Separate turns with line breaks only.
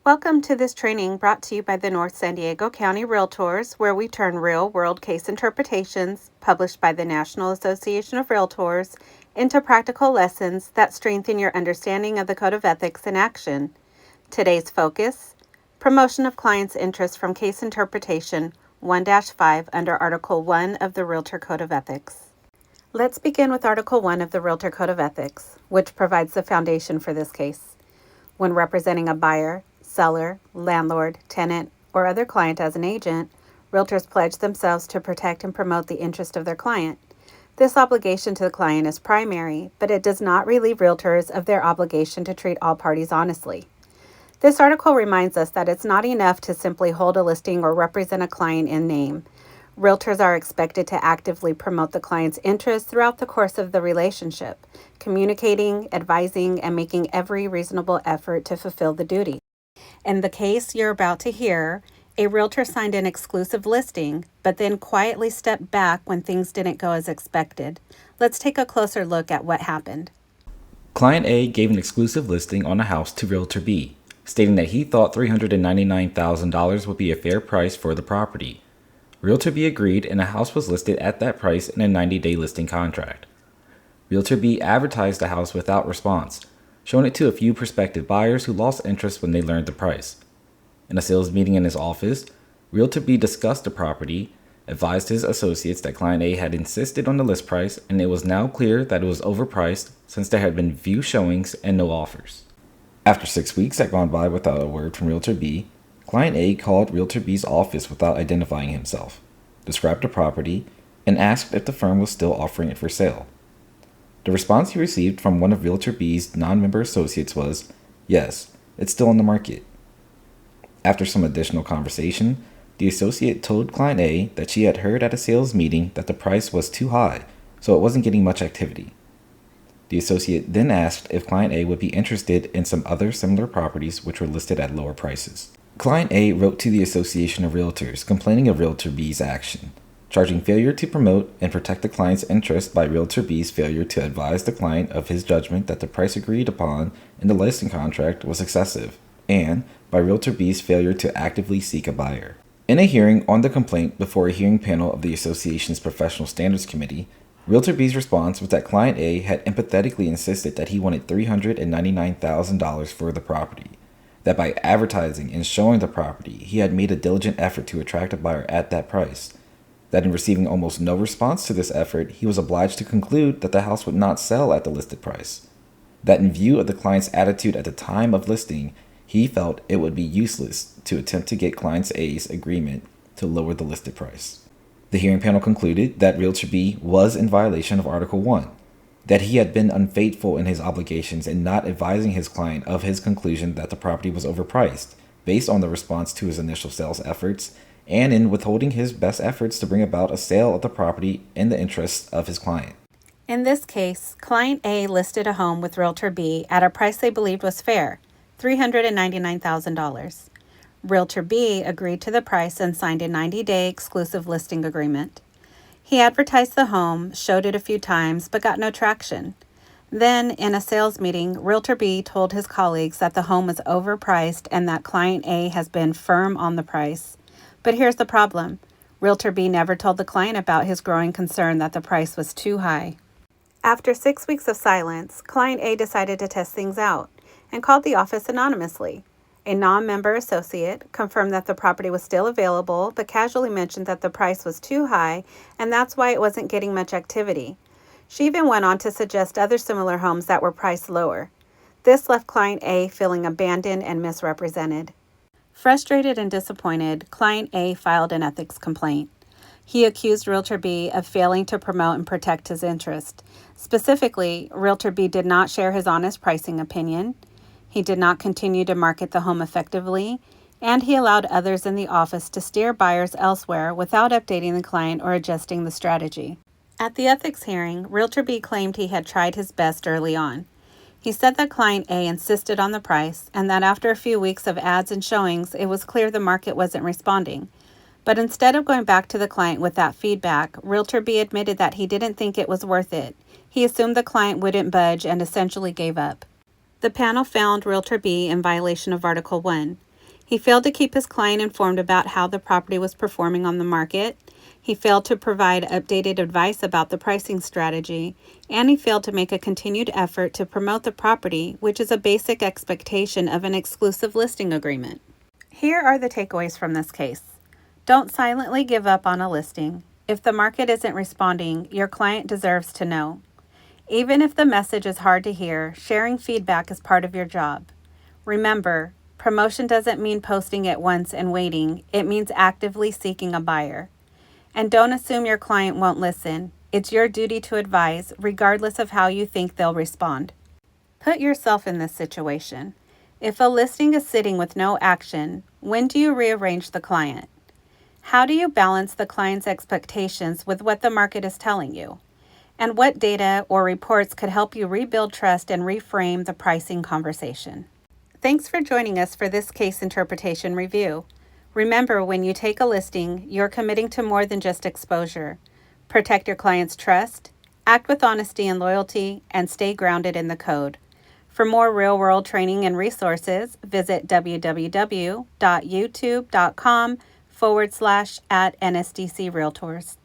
Welcome to this training brought to you by the North San Diego County Realtors, where we turn real-world case interpretations published by the National Association of Realtors into practical lessons that strengthen your understanding of the Code of Ethics in action. Today's focus: promotion of clients' interest from case interpretation 1-5 under Article 1 of the Realtor Code of Ethics. Let's begin with Article 1 of the Realtor Code of Ethics, which provides the foundation for this case. When representing a buyer, seller, landlord, tenant, or other client as an agent, realtors pledge themselves to protect and promote the interest of their client. This obligation to the client is primary, but it does not relieve realtors of their obligation to treat all parties honestly. This article reminds us that it's not enough to simply hold a listing or represent a client in name. Realtors are expected to actively promote the client's interests throughout the course of the relationship, communicating, advising, and making every reasonable effort to fulfill the duty. In the case you're about to hear, a realtor signed an exclusive listing, but then quietly stepped back when things didn't go as expected. Let's take a closer look at what happened.
Client A gave an exclusive listing on a house to Realtor B, stating that he thought $399,000 would be a fair price for the property. Realtor B agreed, and the house was listed at that price in a 90-day listing contract. Realtor B advertised the house without response, showing it to a few prospective buyers who lost interest when they learned the price. In a sales meeting in his office, Realtor B discussed the property, advised his associates that Client A had insisted on the list price, and it was now clear that it was overpriced since there had been few showings and no offers. After 6 weeks had gone by without a word from Realtor B, Client A called Realtor B's office without identifying himself, described the property, and asked if the firm was still offering it for sale. The response he received from one of Realtor B's non-member associates was, "Yes, it's still on the market." After some additional conversation, the associate told Client A that she had heard at a sales meeting that the price was too high, so it wasn't getting much activity. The associate then asked if Client A would be interested in some other similar properties which were listed at lower prices. Client A wrote to the Association of Realtors complaining of Realtor B's action, charging failure to promote and protect the client's interest by Realtor B's failure to advise the client of his judgment that the price agreed upon in the listing contract was excessive, and by Realtor B's failure to actively seek a buyer. In a hearing on the complaint before a hearing panel of the association's Professional Standards Committee, Realtor B's response was that Client A had empathetically insisted that he wanted $399,000 for the property, that by advertising and showing the property, he had made a diligent effort to attract a buyer at that price, that in receiving almost no response to this effort, he was obliged to conclude that the house would not sell at the listed price, that in view of the client's attitude at the time of listing, he felt it would be useless to attempt to get Client A's agreement to lower the listed price. The hearing panel concluded that Realtor B was in violation of Article 1, that he had been unfaithful in his obligations in not advising his client of his conclusion that the property was overpriced, based on the response to his initial sales efforts, and in withholding his best efforts to bring about a sale of the property in the interests of his client.
In this case, Client A listed a home with Realtor B at a price they believed was fair, $399,000. Realtor B agreed to the price and signed a 90-day exclusive listing agreement. He advertised the home, showed it a few times, but got no traction. Then, in a sales meeting, Realtor B told his colleagues that the home was overpriced and that Client A has been firm on the price. But here's the problem. Realtor B never told the client about his growing concern that the price was too high. After 6 weeks of silence, Client A decided to test things out and called the office anonymously. A non-member associate confirmed that the property was still available, but casually mentioned that the price was too high, and that's why it wasn't getting much activity. She even went on to suggest other similar homes that were priced lower. This left Client A feeling abandoned and misrepresented. Frustrated and disappointed, Client A filed an ethics complaint. He accused Realtor B of failing to promote and protect his interest. Specifically, Realtor B did not share his honest pricing opinion. He did not continue to market the home effectively, and he allowed others in the office to steer buyers elsewhere without updating the client or adjusting the strategy. At the ethics hearing, Realtor B claimed he had tried his best early on. He said that Client A insisted on the price and that after a few weeks of ads and showings, it was clear the market wasn't responding. But instead of going back to the client with that feedback, Realtor B admitted that he didn't think it was worth it. He assumed the client wouldn't budge and essentially gave up. The panel found Realtor B in violation of Article 1. He failed to keep his client informed about how the property was performing on the market. He failed to provide updated advice about the pricing strategy, and he failed to make a continued effort to promote the property, which is a basic expectation of an exclusive listing agreement. Here are the takeaways from this case. Don't silently give up on a listing. If the market isn't responding, your client deserves to know. Even if the message is hard to hear, sharing feedback is part of your job. Remember, promotion doesn't mean posting it once and waiting. It means actively seeking a buyer. And don't assume your client won't listen. It's your duty to advise, regardless of how you think they'll respond. Put yourself in this situation. If a listing is sitting with no action, when do you rearrange the client? How do you balance the client's expectations with what the market is telling you? And what data or reports could help you rebuild trust and reframe the pricing conversation? Thanks for joining us for this case interpretation review. Remember, when you take a listing, you're committing to more than just exposure. Protect your client's trust, act with honesty and loyalty, and stay grounded in the code. For more real-world training and resources, visit www.youtube.com/@NSDC Realtors.